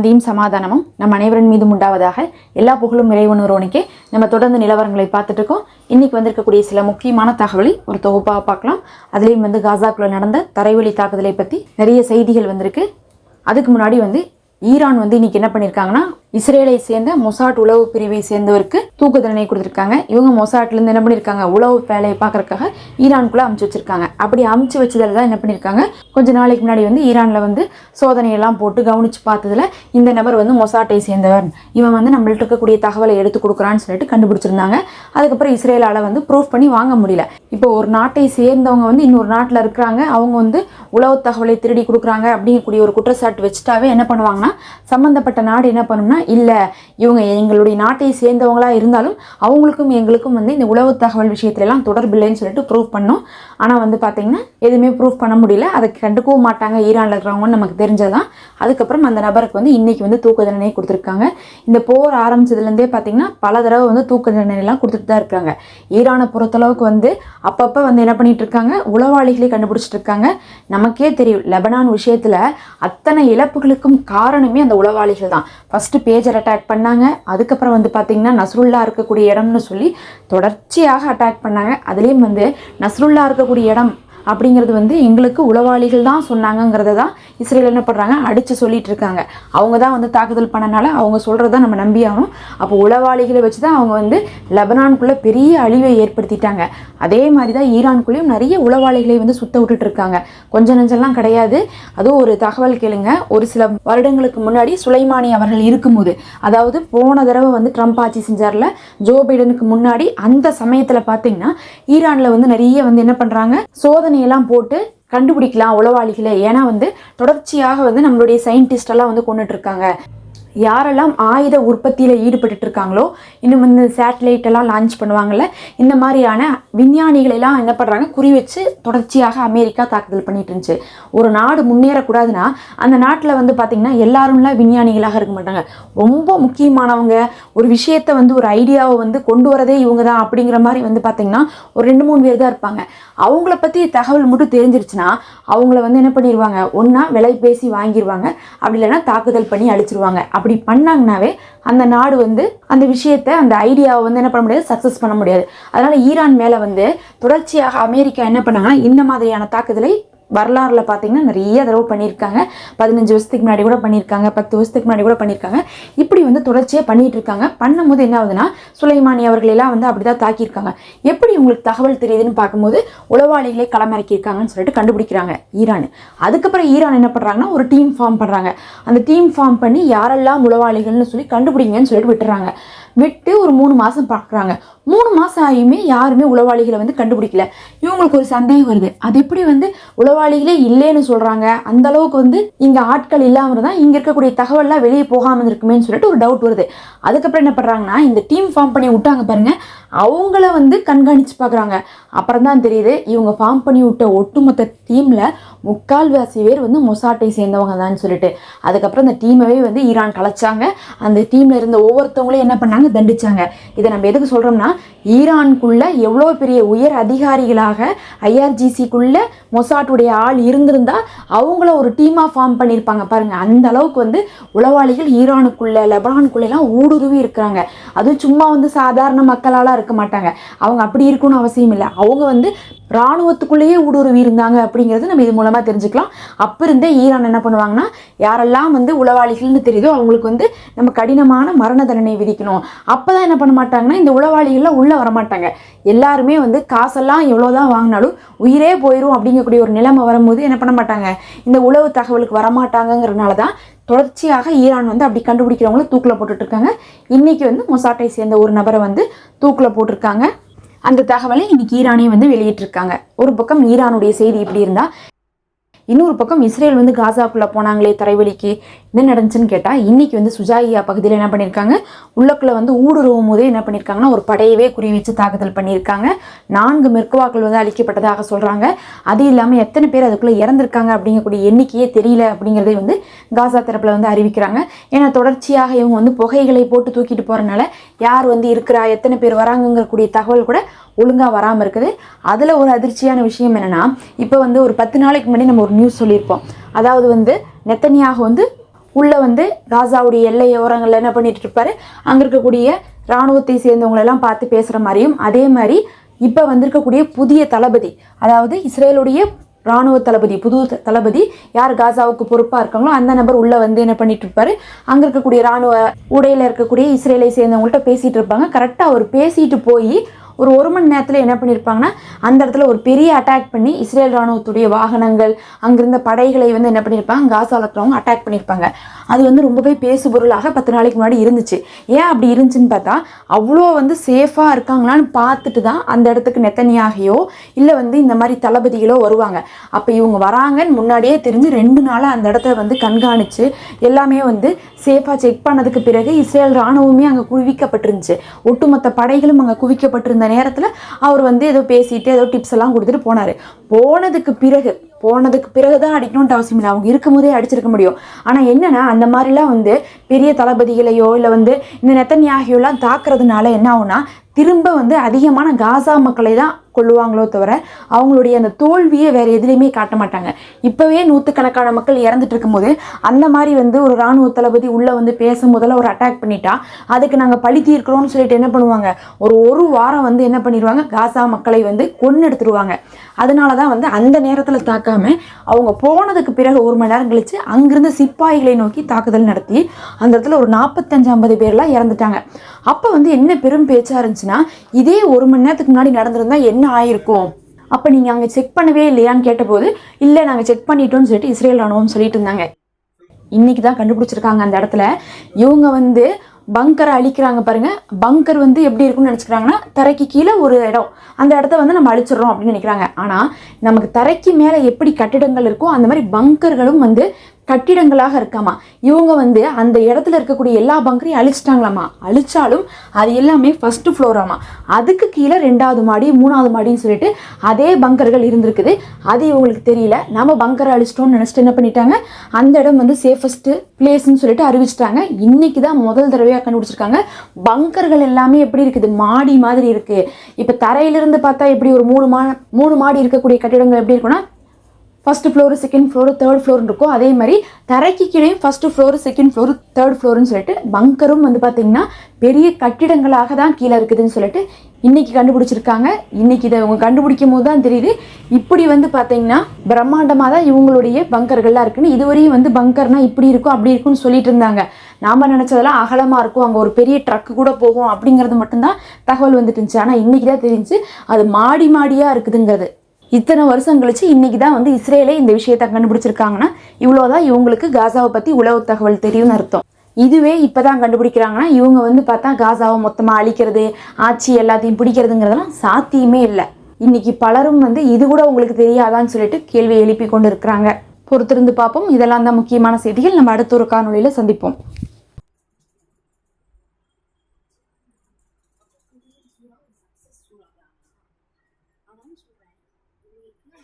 சாந்தியும் சமாதானமும் நம் அனைவரின் மீதும் உண்டாவதாக. எல்லா புகழும் இறைவன் ஒருவனுக்கே. நம்ம தொடர்ந்து நிலவரங்களை பார்த்துட்டு இருக்கோம். இன்னைக்கு வந்திருக்கக்கூடிய சில முக்கியமான தகவலை ஒரு தொகுப்பாக பார்க்கலாம். அதுலேயும் காசாக்குள்ள நடந்த தரைவழி தாக்குதலை பற்றி நிறைய செய்திகள் வந்திருக்கு. அதுக்கு முன்னாடி ஈரான் இன்னைக்கு என்ன பண்ணியிருக்காங்கன்னா, இஸ்ரேலை சேர்ந்த மொசாட் உளவு பிரிவை சேர்ந்தவருக்கு தூக்கு தண்டனை கொடுத்துருக்காங்க. இவங்க மொசாட்லேருந்து என்ன பண்ணியிருக்காங்க, உளவு வேலையை பார்க்கறதுக்காக ஈரானுக்குள்ளே அமுச்சு வச்சிருக்காங்க. அப்படி அமுச்சு வச்சதில் தான் என்ன பண்ணியிருக்காங்க, கொஞ்ச நாளைக்கு முன்னாடி ஈரானில் சோதனையெல்லாம் போட்டு கவனித்து பார்த்ததில் இந்த நபர் மொசாட்டை சேர்ந்தவர், இவன் நம்மள்ட்ட இருக்கக்கூடிய தகவலை எடுத்து கொடுக்குறான்னு சொல்லிட்டு கண்டுபிடிச்சிருந்தாங்க. அதுக்கப்புறம் இஸ்ரேலால் ப்ரூஃப் பண்ணி வாங்க முடியல. இப்போ ஒரு நாட்டை சேர்ந்தவங்க இன்னொரு நாட்டில் இருக்கிறாங்க, அவங்க உளவு தகவலை திருடி கொடுக்குறாங்க அப்படிங்கக்கூடிய ஒரு குற்றச்சாட்டு வச்சுட்டாவே என்ன பண்ணுவாங்கன்னா, சம்மந்தப்பட்ட நாடு என்ன பண்ணும்னா, இல்லை இவங்க எங்களுடைய நாட்டை சேர்ந்தவங்களா இருந்தாலும் அவங்களுக்கும் எங்களுக்கும் இந்த உளவு தகவல் விஷயத்துலலாம் தொடர்பில்லைன்னு சொல்லிட்டு ப்ரூவ் பண்ணோம். ஆனால் பார்த்தீங்கன்னா எதுவுமே ப்ரூவ் பண்ண முடியல. அதை கண்டுக்கவும் மாட்டாங்க ஈரானில் இருக்கிறவங்கன்னு நமக்கு தெரிஞ்சதான். அதுக்கப்புறம் அந்த நபருக்கு இன்னைக்கு தூக்கு தண்டனை கொடுத்துருக்காங்க. இந்த போர் ஆரம்பிச்சதுலேருந்தே பார்த்தீங்கன்னா பல தடவை தூக்கு தண்டனைலாம் கொடுத்துட்டு தான் இருக்காங்க. ஈரானை பொறுத்தளவுக்கு அப்பப்போ என்ன பண்ணிட்டு இருக்காங்க, உளவாளிகளை கண்டுபிடிச்சிட்டு இருக்காங்க. நமக்கே தெரியும், லெபனான் விஷயத்தில் அத்தனை இழப்புகளுக்கும் காரணமே அந்த உளவாளிகள் தான். ஃபஸ்ட்டு பேஜர் அட்டாக் பண்ணாங்க. அதுக்கப்புறம் பார்த்தீங்கன்னா நஸ்ருல்லா இருக்கக்கூடிய இடம்னு சொல்லி தொடர்ச்சியாக அட்டாக் பண்ணாங்க. அதுலேயும் நஸ்ருல்லா இருக்கக்கூடிய இடம் அப்படிங்கிறது எங்களுக்கு உளவாளிகள் தான் சொன்னாங்கங்கிறத தான் இஸ்ரேல் என்ன பண்ணுறாங்க, அடித்து சொல்லிட்டு இருக்காங்க. அவங்க தான் தாக்குதல் பண்ணனால அவங்க சொல்கிறத நம்ம நம்பி ஆகணும். அப்போ உளவாளிகளை வச்சு தான் அவங்க லெபனானுக்குள்ளே பெரிய அழிவை ஏற்படுத்திட்டாங்க. அதே மாதிரி தான் ஈரானுக்குள்ளேயும் நிறைய உளவாளிகளை சுத்த விட்டுட்டு இருக்காங்க. கொஞ்சம் நெஞ்செல்லாம் கிடையாது. அதுவும் ஒரு தகவல் கேளுங்க. ஒரு சில வருடங்களுக்கு முன்னாடி சுலைமானி அவர்கள் இருக்கும்போது, அதாவது போன தடவை ட்ரம்ப் ஆட்சி செஞ்சார்ல, ஜோ பைடனுக்கு முன்னாடி, அந்த சமயத்தில் பார்த்தீங்கன்னா ஈரானில் நிறைய என்ன பண்ணுறாங்க, சோதனையெல்லாம் போட்டு கண்டுபிடிக்கலாம் உளவாளிகளை. ஏன்னா தொடர்ச்சியாக நம்மளுடைய சயின்டிஸ்ட் எல்லாம் கொண்டுட்டு இருக்காங்க. யாரெல்லாம் ஆயுத உற்பத்தியில் ஈடுபட்டு இருக்காங்களோ, இன்னும் சேட்டலைட் எல்லாம் லான்ச் பண்ணுவாங்கள்ல, இந்த மாதிரியான விஞ்ஞானிகளெல்லாம் என்ன பண்ணுறாங்க, குறி வச்சு தொடர்ச்சியாக அமெரிக்கா தாக்குதல் பண்ணிட்டு இருந்துச்சு. ஒரு நாடு முன்னேறக்கூடாதுன்னா அந்த நாட்டில் பார்த்திங்கன்னா எல்லாரும்லாம் விஞ்ஞானிகளாக இருக்க மாட்டாங்க. ரொம்ப முக்கியமானவங்க, ஒரு விஷயத்தை ஒரு ஐடியாவை கொண்டு வரதே இவங்க தான் அப்படிங்கிற மாதிரி பார்த்திங்கன்னா ஒரு 2-3 பேர் தான் இருப்பாங்க. அவங்கள பற்றி தகவல் மட்டும் தெரிஞ்சிருச்சுன்னா அவங்கள என்ன பண்ணிடுவாங்க, ஒன்றா விலை பேசி வாங்கிடுவாங்க, அப்படி இல்லைன்னா தாக்குதல் பண்ணி அழிச்சிருவாங்க. அப்படி பண்ணாங்கனாவே அந்த நாடு அந்த விஷயத்தை, அந்த ஐடியாவை என்ன பண்ண முடியாது, சக்ஸஸ் பண்ண முடியாது. அதனால் ஈரான் மேலே தொடர்ச்சியாக அமெரிக்கா என்ன பண்ணாங்கன்னா, இந்த மாதிரியான தாக்குதலை வரலாறுல பார்த்தீங்கன்னா நிறைய தடவை பண்ணியிருக்காங்க. 15 வருஷத்துக்கு முன்னாடி கூட பண்ணியிருக்காங்க, 10 வருஷத்துக்கு முன்னாடி கூட பண்ணியிருக்காங்க. இப்படி தொடர்ச்சியாக பண்ணிட்டு இருக்காங்க. பண்ணும்போது என்ன ஆகுதுன்னா, சுலைமானி அவர்களெல்லாம் அப்படி தான் தாக்கியிருக்காங்க. எப்படி உங்களுக்கு தகவல் தெரியுதுன்னு பார்க்கும்போது உளவாளிகளை களமிறக்கியிருக்காங்கன்னு சொல்லிட்டு கண்டுபிடிக்கிறாங்க ஈரான். அதுக்கப்புறம் ஈரான் என்ன பண்ணுறாங்கன்னா, ஒரு டீம் ஃபார்ம் பண்ணுறாங்க. அந்த டீம் ஃபார்ம் பண்ணி யாரெல்லாம் உளவாளிகள்னு சொல்லி கண்டுபிடிங்கன்னு சொல்லிட்டு விட்டுறாங்க. விட்டு ஒரு 3 மாதம் பார்க்குறாங்க. 3 மாதம் ஆகியுமே யாருமே உளவாளிகளை கண்டுபிடிக்கல. இவங்களுக்கு ஒரு சந்தேகம் வருது, அது எப்படி உளவாளிகளே இல்லைன்னு சொல்கிறாங்க, அந்த அளவுக்கு இங்கே ஆட்கள் இல்லாமல் தான் இங்கே இருக்கக்கூடிய தகவல்லாம் வெளியே போகாமல் இருக்குமேன்னு சொல்லிட்டு ஒரு டவுட் வருது. அதுக்கப்புறம் என்ன பண்ணுறாங்கன்னா, இந்த டீம் ஃபார்ம் பண்ணி விட்டாங்க பாருங்க, அவங்கள கண்காணித்து பார்க்குறாங்க. அப்புறம் தான் தெரியுது, இவங்க ஃபார்ம் பண்ணி விட்ட ஒட்டுமொத்த டீமில் 3/4 பேர் மொசாட்டை சேர்ந்தவங்க தான் சொல்லிட்டு. அதுக்கப்புறம் அந்த டீமைவே ஈரான் கலைச்சாங்க. அந்த டீமில் இருந்த ஒவ்வொருத்தவங்களையும் என்ன பண்ணாங்க, தண்டிச்சாங்க. இதை நம்ம எதுக்கு சொல்கிறோம்னா, ஈரானுக்குள்ள எவ்வளோ பெரிய உயர் அதிகாரிகளாக IRGCக்குள்ள மொசாட்டுடைய ஆள் இருந்திருந்தா அவங்கள ஒரு டீமாக ஃபார்ம் பண்ணியிருப்பாங்க பாருங்க. அந்த அளவுக்கு உளவாளிகள் ஈரானுக்குள்ள, லெபனானுக்குள்ளெல்லாம் ஊடுருவி இருக்கிறாங்க. அதுவும் சும்மா சாதாரண மக்களால் இருக்க மாட்டாங்க. அவங்க அப்படி இருக்குன்னு அவசியம் இல்லை. அவங்க இராணுவத்துக்குள்ளேயே ஊடுருவி இருந்தாங்க அப்படிங்கிறது நம்ம இது மூலமாக தெரிஞ்சுக்கலாம். அப்போ இருந்தே ஈரான் என்ன பண்ணுவாங்கன்னா, யாரெல்லாம் உளவாளிகள்னு தெரியுதோ அவங்களுக்கு நம்ம கடினமான மரண தண்டனை விதிக்கணும். அப்போ தான் என்ன பண்ண மாட்டாங்கன்னா, இந்த உளவாளிகள்லாம் உள்ளே வரமாட்டாங்க. எல்லாருமே காசெல்லாம் எவ்வளோதான் வாங்கினாலும் உயிரே போயிடும் அப்படிங்கக்கூடிய ஒரு நிலைமை வரும்போது என்ன பண்ண மாட்டாங்க, இந்த உளவு தகவலுக்கு வரமாட்டாங்கிறதுனால தான் தொடர்ச்சியாக ஈரான் அப்படி கண்டுபிடிக்கிறவங்கள தூக்கில் போட்டுட்ருக்காங்க. இன்றைக்கி மொசாட்டை சேர்ந்த ஒரு நபரை தூக்கில் போட்டிருக்காங்க. அந்த தகவலை இன்னைக்கு ஈரானே வெளியிட்டிருக்காங்க. ஒரு பக்கம் ஈரானுடைய செய்தி இப்படி இருந்தால், இன்னொரு பக்கம் இஸ்ரேல் காசாக்குள்ளே போனாங்களே தரைவழிக்கு, என்ன நடந்துச்சுன்னு கேட்டால், இன்றைக்கி சுஜாயியா பகுதியில் என்ன பண்ணியிருக்காங்க, உள்ளக்குள்ளே ஊடுருவும் போதே என்ன பண்ணியிருக்காங்கன்னா, ஒரு படையவே குறி வச்சு தாக்குதல் பண்ணியிருக்காங்க. 4 மெர்கவாக்கள் அழிக்கப்பட்டதாக சொல்கிறாங்க. அது இல்லாமல் எத்தனை பேர் அதுக்குள்ளே இறந்துருக்காங்க அப்படிங்கக்கூடிய எண்ணிக்கையே தெரியல அப்படிங்கிறதே காசா தரப்பில் அறிவிக்கிறாங்க. ஏன்னா தொடர்ச்சியாக இவங்க புகைகளை போட்டு தூக்கிட்டு போகிறனால யார் இருக்கிறா, எத்தனை பேர் வராங்கங்கக்கூடிய தகவல் கூட ஒழுங்காக வராமல் இருக்குது. அதில் ஒரு அதிர்ச்சியான விஷயம் என்னென்னா, இப்போ ஒரு 10 நாளைக்கு முன்னாடி நம்ம ஒரு நியூஸ் சொல்லியிருப்போம். அதாவது நெத்தனியாக உள்ளே வந்து காசாவுடைய எல்லை ஓரங்களில் என்ன பண்ணிட்டு இருப்பாரு, அங்கே இருக்கக்கூடிய இராணுவத்தை சேர்ந்தவங்களெல்லாம் பார்த்து பேசுகிற மாதிரியும், அதே மாதிரி இப்போ வந்திருக்கக்கூடிய புதிய தளபதி, அதாவது இஸ்ரேலுடைய இராணுவ தளபதி, புது தளபதி யார் காசாவுக்கு பொறுப்பாக இருக்காங்களோ அந்த நபர் உள்ளே வந்து என்ன பண்ணிட்டு இருப்பாரு, அங்கே இருக்கக்கூடிய இராணுவ உடையில் இருக்கக்கூடிய இஸ்ரேலை சேர்ந்தவங்கள்ட்ட பேசிகிட்டு இருப்பாங்க. கரெக்டாக அவர் பேசிட்டு போய் ஒரு மணி நேரத்தில் என்ன பண்ணியிருப்பாங்கன்னா அந்த இடத்துல ஒரு பெரிய அட்டாக் பண்ணி இஸ்ரேல் இராணுவத்துடைய வாகனங்கள் அங்கிருந்த படைகளை வந்து என்ன பண்ணியிருப்பாங்க, காசாவில் இருக்கிறவங்க அட்டாக் பண்ணியிருப்பாங்க. அது வந்து ரொம்பவே பேசுபொருளாக 10 நாளைக்கு முன்னாடி இருந்துச்சு. ஏன் அப்படி இருந்துச்சுன்னு பார்த்தா, அவ்வளோ வந்து சேஃபாக இருக்காங்களான்னு பார்த்துட்டு தான் அந்த இடத்துக்கு நெத்தனியாகியோ இல்லை வந்து இந்த மாதிரி தளபதிகளோ வருவாங்க. அப்போ இவங்க வராங்கன்னு முன்னாடியே தெரிஞ்சு 2 நாளாக அந்த இடத்த வந்து கண்காணித்து எல்லாமே வந்து சேஃபாக செக் பண்ணதுக்கு பிறகு இஸ்ரேல் இராணுவமே அங்கே குவிக்கப்பட்டிருந்துச்சு. ஒட்டுமொத்த படைகளும் அங்கே குவிக்கப்பட்டிருந்த நேரத்தில் அவர் வந்து ஏதோ பேசிட்டு ஏதோ டிப்ஸ் எல்லாம் கொடுத்துட்டு போனார். போனதுக்கு பிறகு தான் அடிக்கணும்னு அவசியம் இல்லை, அவங்க இருக்கும் போதே அடிச்சிருக்க முடியும். ஆனால் என்னென்னா அந்த மாதிரிலாம் வந்து பெரிய தளபதிகளையோ இல்லை வந்து இந்த நெத்தன்யாகியோலாம் தாக்குறதுனால என்ன ஆகுனா, திரும்ப வந்து அதிகமான காசா மக்களை தான் கொள்ளுவாங்களோ தவிர அவங்களுடைய அந்த தோல்வியை வேறு எதுலேயுமே காட்ட மாட்டாங்க. இப்போவே 100கணக்கான மக்கள் இறந்துட்டு இருக்கும்போது அந்த மாதிரி வந்து ஒரு இராணுவ தளபதி உள்ளே வந்து பேச முதல்ல ஒரு அட்டாக் பண்ணிட்டா அதுக்கு நாங்கள் பழி தீர்க்கிறோம்னு சொல்லிட்டு என்ன பண்ணுவாங்க, ஒரு வாரம் வந்து என்ன பண்ணிடுவாங்க, காசா மக்களை வந்து கொன்று எடுத்துருவாங்க. அதனால தான் வந்து அந்த நேரத்தில் தாக்காமல் அவங்க போனதுக்கு பிறகு 1 மணி நேரம் கழித்து அங்கிருந்து சிப்பாய்களை நோக்கி தாக்குதல் நடத்தி அந்த இடத்துல ஒரு 45-50 பேர்லாம் இறந்துட்டாங்க. அப்போ வந்து என்ன பெரும் பேச்சாக இருந்துச்சுன்னா, இதே 1 மணி நேரத்துக்கு முன்னாடி நடந்திருந்தா என்ன ஆயிருக்கும், அப்போ நீங்கள் அங்கே செக் பண்ணவே இல்லையான்னு கேட்டபோது இல்லை நாங்கள் செக் பண்ணிட்டோம்னு சொல்லிட்டு இஸ்ரேல் ராணுவம் சொல்லிட்டு இருந்தாங்க. இன்னைக்கு தான் கண்டுபிடிச்சிருக்காங்க அந்த இடத்துல இவங்க வந்து பங்கரை அழிக்கிறாங்க பாருங்க. பங்கர் வந்து எப்படி இருக்கும்னு நினச்சிக்கிறாங்கன்னா, தரைக்கு கீழே ஒரு இடம், அந்த இடத்த வந்து நம்ம அழிச்சிடறோம் அப்படின்னு நினைக்கிறாங்க. ஆனால் நமக்கு தரைக்கு மேலே எப்படி கட்டிடங்கள் இருக்கோ அந்த மாதிரி பங்கர்களும் வந்து கட்டிடங்களாக இருக்காமா. இவங்க வந்து அந்த இடத்துல இருக்கக்கூடிய எல்லா பங்கரையும் அழிச்சிட்டாங்களாமா. அழிச்சாலும் அது எல்லாமே ஃபர்ஸ்ட் ஃப்ளோராமா. அதுக்கு கீழே 2வது மாடி 3வது மாடின்னு சொல்லிட்டு அதே பங்கர்கள் இருந்திருக்குது. அது இவங்களுக்கு தெரியல. நம்ம பங்கரை அழிச்சிட்டோம்னு நினச்சிட்டு என்ன பண்ணிட்டாங்க, அந்த இடம் வந்து சேஃபஸ்ட் பிளேஸ்ன்னு சொல்லிட்டு அறிவிச்சிட்டாங்க. இன்னைக்கு தான் முதல் தடவையாக கண்டுபிடிச்சிருக்காங்க. பங்கர்கள் எல்லாமே எப்படி இருக்குது, மாடி மாதிரி இருக்கு. இப்போ தரையிலிருந்து பார்த்தா எப்படி ஒரு 3 மாடி இருக்கக்கூடிய கட்டிடங்கள் எப்படி இருக்குன்னா, first floor, second floor, third ஃப்ளோர்னு இருக்கும். அதே மாதிரி தரைக்கு கீழேயும் first floor, second floor, third floor சொல்லிட்டு பங்கரும் வந்து பார்த்தீங்கன்னா பெரிய கட்டிடங்களாக தான் கீழே இருக்குதுன்னு சொல்லிட்டு இன்னைக்கு கண்டுபிடிச்சிருக்காங்க. இன்னைக்கு இதை இவங்க கண்டுபிடிக்கும் போது தான் தெரியுது, இப்படி வந்து பார்த்தீங்கன்னா பிரம்மாண்டமாக தான் இவங்களுடைய பங்கர்கள்லாம் இருக்குன்னு. இதுவரையும் வந்து பங்கர்னா இப்படி இருக்கும் அப்படி இருக்கும்னு சொல்லிட்டு இருந்தாங்க. நாம் நினச்சதெல்லாம் அகலமாக இருக்கும், அங்கே ஒரு பெரிய ட்ரக்கு கூட போகும் அப்படிங்கிறது மட்டும்தான் தகவல் வந்துட்டு இருந்துச்சு. ஆனால் இன்னைக்கு தான் தெரிஞ்சு அது மாடி மாடியாக இருக்குதுங்கிறது. இத்தனை வருஷம் கழிச்சு இன்னைக்கு தான் வந்து இஸ்ரேலே இந்த விஷயத்தை கண்டுபிடிச்சிருக்காங்கன்னா இவ்வளோதான் இவங்களுக்கு காசாவை பற்றி உளவு தகவல் தெரியும்னு அர்த்தம். இதுவே இப்போ தான் கண்டுபிடிக்கிறாங்கன்னா இவங்க வந்து பார்த்தா காசாவை மொத்தமாக அழிக்கிறது, ஆட்சி எல்லாத்தையும் பிடிக்கிறதுங்கிறதெல்லாம் சாத்தியமே இல்லை. இன்னைக்கு பலரும் வந்து இது கூட உங்களுக்கு தெரியாதான்னு சொல்லிட்டு கேள்வி எழுப்பி கொண்டு இருக்கிறாங்க. பொறுத்திருந்து பார்ப்போம். இதெல்லாம் தான் முக்கியமான செய்திகள். நம்ம அடுத்த ஒரு காணொலியில் சந்திப்போம்.